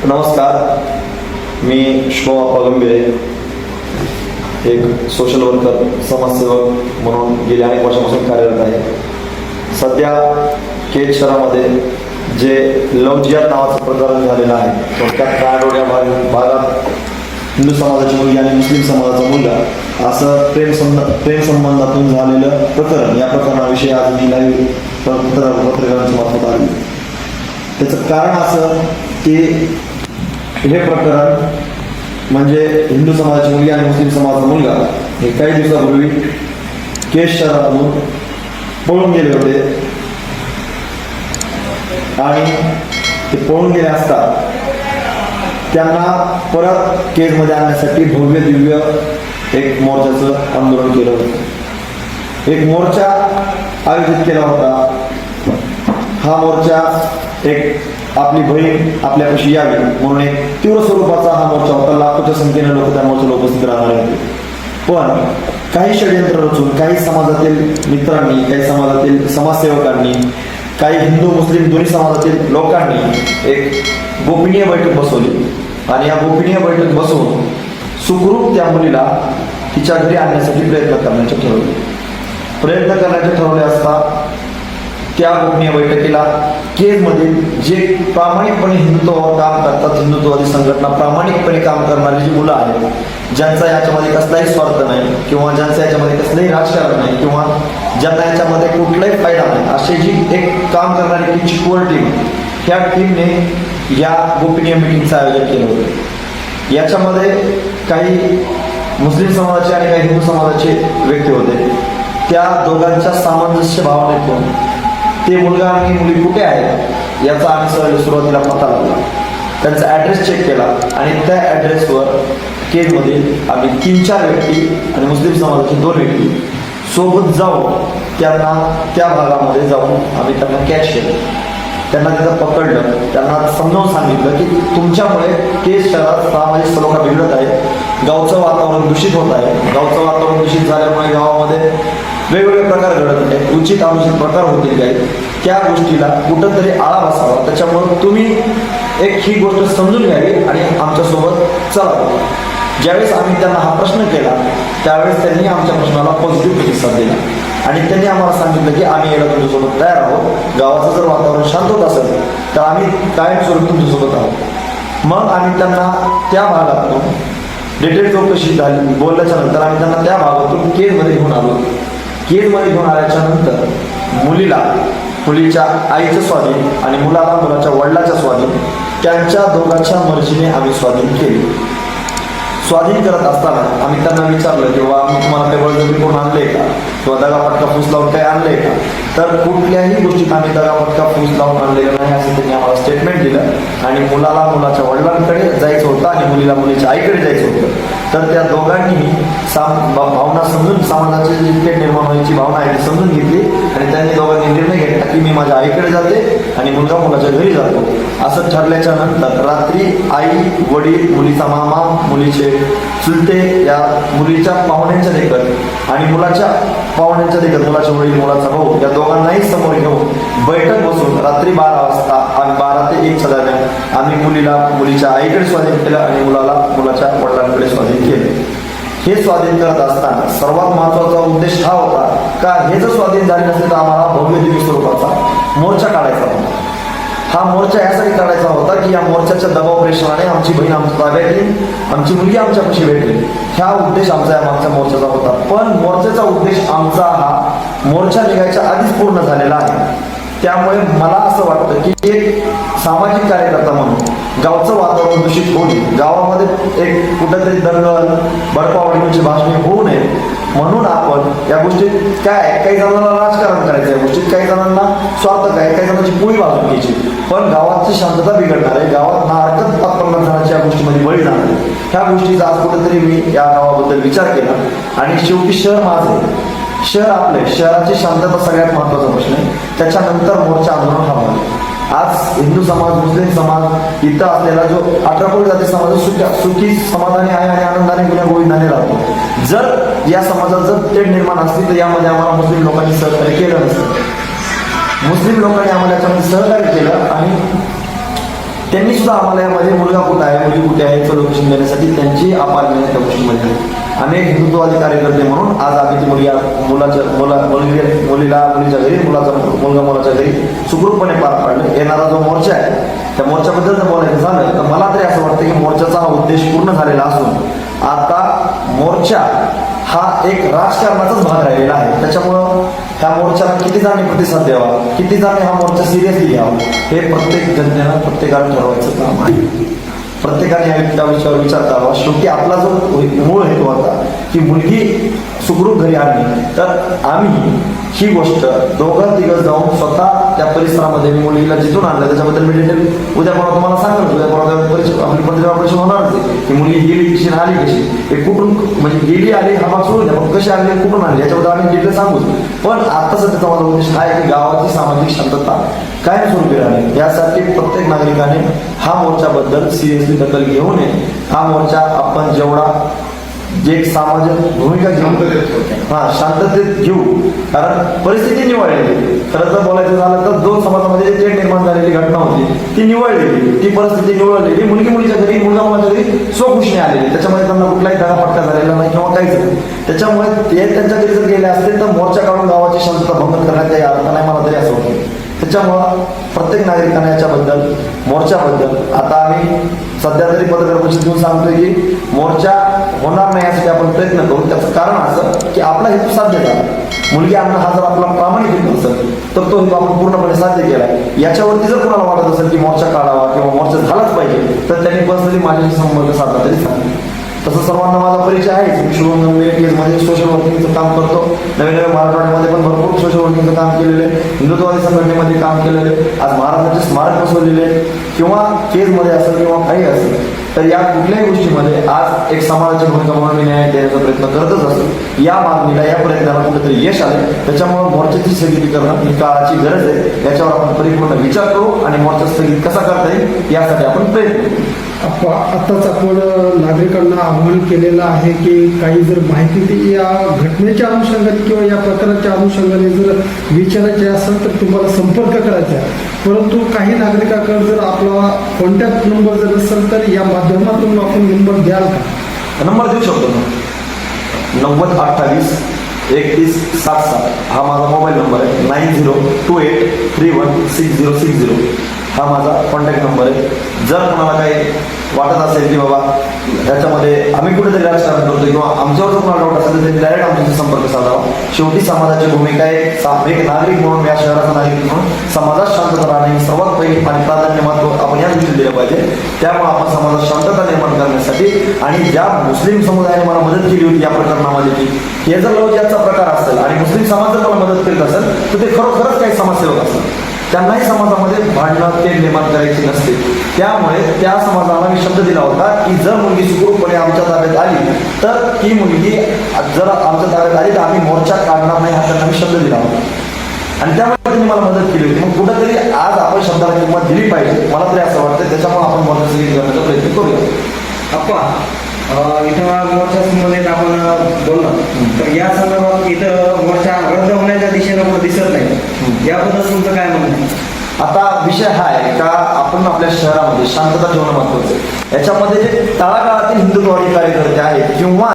नमस्कार, मी शुभम गंभीरे, एक social worker, समाजसेवक म्हणून गेल्या अनेक वर्षापासून कार्यरत आहे. सध्या केज शहरामध्ये जे लव्ह जिहाद नावाचं प्रकरण झालेलं आहे, थोडक्यात काळरोड या भागात हिंदू समाजाची मुलगी आणि मुस्लिम समाजाचा मुलगा असं प्रेम संबंधातून झालेलं प्रकरण, या प्रकरणाविषयी आज मी लाईव्ह पत्रकारांच्या मार्फत आली. त्याचं कारण असं की हे प्रकरण म्हणजे हिंदू समाजाची मुलगी आणि मुस्लिम समाजाचा मुलगा हे काही दिवसापूर्वी केज शहरामधून पळून गेले होते आणि ते पळून गेले असता त्यांना परत केजमध्ये आणण्यासाठी भव्य दिव्य एक मोर्चाचं आंदोलन केलं होतं. एक मोर्चा आयोजित केला होता. हा मोर्चा एक आपली बहीण आपल्यापाशी यावी म्हणून एक तीव्र स्वरूपाचा हा मोर्चा होता. लाखोच्या संख्येने लोक त्या मोर्चाला उपस्थित राहणार होते. पण काही षडयंत्र रचून काही समाजातील मित्रांनी, काही समाजातील समाजसेवकांनी, काही हिंदू मुस्लिम दोन्ही समाजातील लोकांनी एक गोपनीय बैठक बसवली आणि या गोपनीय बैठक बसवून सुखरूप त्या मुलीला तिच्या घरी आणण्यासाठी प्रयत्न करण्याचे ठरवले असता त्या गोपनीय बैठकीला केजमधील जे प्रामाणिकपणे हिंदुत्वावर काम करतात, हिंदुत्ववादी संघटना प्रामाणिकपणे काम करणारी जी मुलं आहेत, ज्यांचा याच्यामध्ये कसलाही स्वार्थ नाही किंवा ज्यांचा याच्यामध्ये कसलंही राजकारण नाही किंवा ज्यांना याच्यामध्ये कुठलाही फायदा नाही, अशी जी एक काम करणारी टीमची कोर टीम, ह्या टीमने या गोपनीय मिटिंगचं आयोजन केलं होतं. याच्यामध्ये काही मुस्लिम समाजाचे आणि काही हिंदू समाजाचे व्यक्ती होते. त्या दोघांच्या सामंजस्य भावनेतून ते मुलगा आणि मुली कुठे आहेत याचा आम्ही सुरुवातीला पत्ता लागला. त्यांचा ॲड्रेस चेक केला आणि त्या ॲड्रेसवर केजमधील आम्ही 3-4 व्यक्ती आणि मुस्लिम समाजाचे 2 व्यक्ती सोबत जाऊन त्यांना त्या भागामध्ये जाऊन आम्ही त्यांना कॅच केलं. त्यांना तिथं पकडलं, त्यांना समजावून सांगितलं की तुमच्यामुळे केज शहरात सामाजिक सलोखा बिघडत आहे, गावचं वातावरण दूषित होत आहे. गावचं वातावरण दूषित झाल्यामुळे गावामध्ये वेगवेगळे प्रकार घडत आहेत, उचित अनुचित प्रकार होतील काही, त्या गोष्टीला कुठंतरी आळा बसावा. त्याच्यामुळे तुम्ही एक ही गोष्ट समजून घ्यावी आणि आमच्यासोबत चलावं. ज्यावेळेस आम्ही त्यांना हा प्रश्न केला त्यावेळेस त्यांनी आमच्या प्रश्नाला पॉझिटिव्ह प्रतिसाद दिला आणि त्यांनी आम्हाला सांगितलं की आम्ही यायला तुमच्यासोबत तयार आहोत. गावाचं जर वातावरण शांत होत असेल तर आम्ही कायमस्वरूपी तुमच्यासोबत आहोत. मग आम्ही त्यांना त्या भागातून डिटेल चौकशी झाली, बोलल्याच्या नंतर आम्ही त्यांना त्या भागातून केजमध्ये घेऊन आलो. केजमध्ये घेऊन आल्याच्या नंतर मुलीच्या आईचं स्वाधीन आणि मुलाच्या वडिलाच्या स्वाधीन, त्यांच्या दोघांच्या मर्जीने आम्ही स्वाधीन केले. स्वाधीन करत असताना आम्ही त्यांना विचारलं किंवा आम्ही तुम्हाला काही बळजबरी करून आणले का किंवा दगाफटका फूस लावून काही आणले का, तर कुठल्याही गोष्टीत आम्ही दगाफटका फूस लावून आणलेलं नाही असं त्यांनी आम्हाला स्टेटमेंट दिलं. आणि मुलाच्या वडिलांकडे जायचं होतं आणि मुलीला मुलीच्या आईकडे जायचं होतं. तर त्या दोघांनी भावना समजून, समाजाची जी पेट निर्माण व्हायची भावना आहे ती समजून घेतली आणि त्यांनी दोघांनी निर्णय घेतला की मी माझ्या आईकडे जाते आणि मुलगा मुलाच्या घरी जातो. असं ठरल्याच्या नंतर रात्री आई, वडील, मुलीचा मामा, मुलीचे चुलते, या मुलीच्या पाहुण्यांच्या देखत आणि मुलाच्या पाहुण्यांच्या देखत, मुलाचे वडील, मुलाचा भाऊ, या दोघांनाही समोर घेऊन बैठक बसून रात्री 12 वाजता आणि 12 ते 1च्या दरम्यान आम्ही मुलीला मुलीच्या आईकडे स्वाधीन केलं आणि मुलाला मुलाच्या वडिलांकडे स्वाधीन केले. हे स्वाधीन करत असताना सर्वात महत्वाचा उद्देश हा होता का हे जर स्वाधीन झाले नसते तर आम्हाला भव्य दिव्य स्वरूपाचा मोर्चा काढायचा होता. हा मोर्चा यासाठी काढायचा होता की या मोर्चाच्या दबाव प्रेशराने आमची बहीण आमच्या ताब्यात येईल, आमची मुलगी आमच्यापाशी भेटेल. हा उद्देश आमचा या मागच्या मोर्चाचा होता. पण मोर्चाचा उद्देश आमचा हा मोर्चा निघायच्या आधीच पूर्ण झालेला आहे. त्यामुळे मला असं वाटतं की एक सामाजिक कार्यकर्ता म्हणून गावचं वातावरण दूषित होऊ नये, गावामध्ये एक कुठेतरी दंगल, बडपावडीची भाषणे होऊ नये म्हणून आपण या गोष्टीत काय, काही जणांना राजकारण करायचं आहे, गोष्टीत काही जणांना स्वार्थ काय, काही जणांची पोळी बाजून घ्यायची, पण गावाची शांतता बिघडणार आहे, गावात नाहरकत 5-50 जणांच्या या गोष्टीमध्ये बळी जाणार आहे. ह्या गोष्टीचा आज कुठेतरी मी या गावाबद्दल विचार केला आणि शेवटी शहर माझं, शहर आपले, शहराची शांतता सगळ्यात महत्वाचा प्रश्न आहे. त्याच्यानंतर मोर्चा आंदोलन हा झालं. आज हिंदू समाज, मुस्लिम समाज, इथं असलेला जो 18 कोटी जाती समाज सुखी समाधानी आहे आणि आनंदाने गुन्ह्या गोविंदाने राहतो. जर या समाजात जर तेढ निर्माण असली तर यामध्ये आम्हाला मुस्लिम लोकांनी सहकार्य केलं नसतं. मुस्लिम लोकांनी आम्हाला याच्यामध्ये सहकार्य केलं आणि त्यांनी सुद्धा आम्हाला यामध्ये मुलगा कुठे आहे, मुलगी कुठे आहे याचं लोकेशन देण्यासाठी त्यांची अपार मेहनत त्या गोष्टीमध्ये आहे. आम्ही एक हिंदुत्ववादी कार्यकर्ते म्हणून आज आम्ही ती मुलीला मुलीच्या घरी, मुलगा मुलाच्या घरी सुखरूपपणे पार पाडलं. येणारा जो मोर्चा आहे त्या मोर्चाबद्दल जर बोलायचं झालं तर मला तरी असं वाटतं की मोर्चाचा हा उद्देश पूर्ण झालेला असून आता मोर्चा हा एक राजकारणाचाच भाग राहिलेला आहे. त्याच्यामुळं ह्या मोर्चाला किती जणांनी प्रतिसाद द्यावा, किती जणांनी हा मोर्चा सिरियसली घ्यावा हे प्रत्येक जनतेनं प्रत्येकाला ठरवायचं काम आहे. प्रत्येकाने या विषयावर विचार करावा. शेवटी आपला जो मूळ हेतू होता की मुलगी सुखरूप घरी आणली, तर आम्ही ही गोष्ट दोघं तिघं जाऊन स्वतः त्या परिसरामध्ये मी मुलीला जिथून आणलं त्याच्याबद्दल मी डिटेल उद्या परवा तुम्हाला सांगेल. उद्या परवा आपली पत्रिका ऑपरेशन होणारच आहे की मुलगी गेली कशी आणि आली कशी, हे कुठून म्हणजे गेली आली हा भाग सोडून द्या, पण कशी आली कुठून आली याच्याबद्दल आम्ही डिटेल सांगू. पण आता सध्याचा माझा उद्देश आहे की गावाची सामाजिक शांतता कायमस्वरूपी राहणे यासाठी प्रत्येक नागरिकाने हा मोर्चाबद्दल सिरियसली दखल घेऊ नये. हा मोर्चा आपण जेवढा जे एक सामाजिक भूमिका घेऊन शांततेत घेऊ, कारण परिस्थिती निवडलेली. खरं तर बोलायचं झालं तर दोन समाजामध्ये जे निर्माण झालेली घटना होती ती निवडलेली, ती परिस्थिती निवडलेली. मुलगी मुलीच्या घरी, मुलगा मुलाच्या घरी स्वखुशीने आलेली, त्याच्यामध्ये त्यांना कुठलाही धगाफटका झालेला नाही किंवा काहीच नाही. त्याच्यामुळे ते त्यांच्या घरी जर गेले असते तर मोर्चा काढून गावाची शांतता भंग करण्यात काही अर्थ नाही, मला तरी असं वाटतं. त्याच्यामुळं प्रत्येक नागरिकांना याच्याबद्दल मोर्चाबद्दल आता आम्ही सध्या तरी पत्रकार परिषद घेऊन सांगतोय की मोर्चा होणार नाही यासाठी आपण प्रयत्न करू. त्याचं कारण असं की आपला हेतू साध्य झाला. मुलगी आणणं हा जर आपला प्रामाणिक हेतू असेल तर तो हेतू आपण पूर्णपणे साध्य केला. याच्यावरती जर कोणाला वाटत असेल की मोर्चा काढावा किंवा मोर्चा झालाच पाहिजे तर त्यांनी पर्सनली माझ्याशी संपर्क साधला तरी सांगेल. तसं सर्वांना माझा परिचय आहे. मी शुभम केसमध्ये सोशल वर्किंगचं काम करतो. नवीन नवीन मराठवाड्यामध्ये पण भरपूर सोशल वर्किंगचं काम केलेलं आहे, हिंदुत्ववादी संघटनेमध्ये काम केलेलं आहे, आज महाराष्ट्राचे स्मारक बसवलेले आहे किंवा केसमध्ये असेल किंवा काही असेल तर या कुठल्याही गोष्टीमध्ये आज एक समाजाची भूमिका म्हणून मी न्याय देण्याचा प्रयत्न करतच असतो. या मागणीला, या प्रयत्नाला कुठेतरी यश आले. त्याच्यामुळे मोर्चाची स्थगिती करणं ही काळाची गरज आहे. याच्यावर आपण परिपूर्ण विचार करू आणि मोर्चा स्थगित कसा करता येईल यासाठी आपण प्रयत्न करू. आत्ताच आपण नागरिकांना आवाहन केलेलं आहे की काही जर माहिती या घटनेच्या अनुषंगाने किंवा या प्रकाराच्या अनुषंगाने जर विचारायचे असेल तर तुम्हाला संपर्क करायचा आहे. परंतु काही नागरिकांकडे जर आपला कॉन्टॅक्ट नंबर जर असेल तर या माध्यमातून आपण नंबर द्याल का? नंबर देऊ शकतो ना. 9028 3177 हा माझा मोबाईल नंबर आहे. 9028316060 हा माझा कॉन्टॅक्ट नंबर आहे. जर कोणाला काही वाटत असेल की बाबा याच्यामध्ये आम्ही कुठेतरी राजकारण करतो किंवा आमच्यावर जर कोणाला डाऊट असेल तर त्यांनी डायरेक्ट आमच्याशी संपर्क साधावा. शेवटी समाजाची भूमिका आहे, एक नागरिक म्हणून, या शहराचा नागरिक म्हणून समाजात शांतता राहणे ही सर्वात पहिली आणि प्राधान्य महत्व आपण या दृष्टीने दिलं पाहिजे. त्यामुळे आपण समाजात शांतता निर्माण करण्यासाठी आणि ज्या मुस्लिम समुदायाने मला मदत केली होती या प्रकरणामध्ये की हे जर लवचिकचा प्रकार असेल आणि मुस्लिम समाज जर मला मदत करीत असेल तर ते खरोखरच काही समाजसेवक असतात. त्यांनाही समाजामध्ये भांडणं ते निर्माण करायची नसते. त्यामुळे त्या समाजाला मी शब्द दिला होता की जर मुलगी सुखरूपपणे आमच्या ताब्यात आली तर ती मुलगी जर आमच्या ताब्यात आली तर आम्ही मोर्चा काढणार नाही, हा त्यांना मी शब्द दिला होता. आणि त्यामुळे त्यांनी मला मदत केली होती. मग कुठेतरी आज आपण शब्दाला किंमत दिली पाहिजे, मला तरी असं वाटतं. त्याच्यामुळे आपण मोर्चा स्थगित करण्याचा प्रयत्न करूया. अप्पा इथं मोर्चा संबंधित आपण बोललो तर या संदर्भात इथं मोर्चा रद्द होण्याच्या दिशेनं दिसत नाही, याबद्दल तुमचं काय म्हणणं आहे? आता विषय हा आहे का आपण आपल्या शहरामध्ये शांतता ठेवणं महत्वाचं आहे. याच्यामध्ये जे तळागाळातील हिंदुत्ववादी कार्यकर्ते आहेत किंवा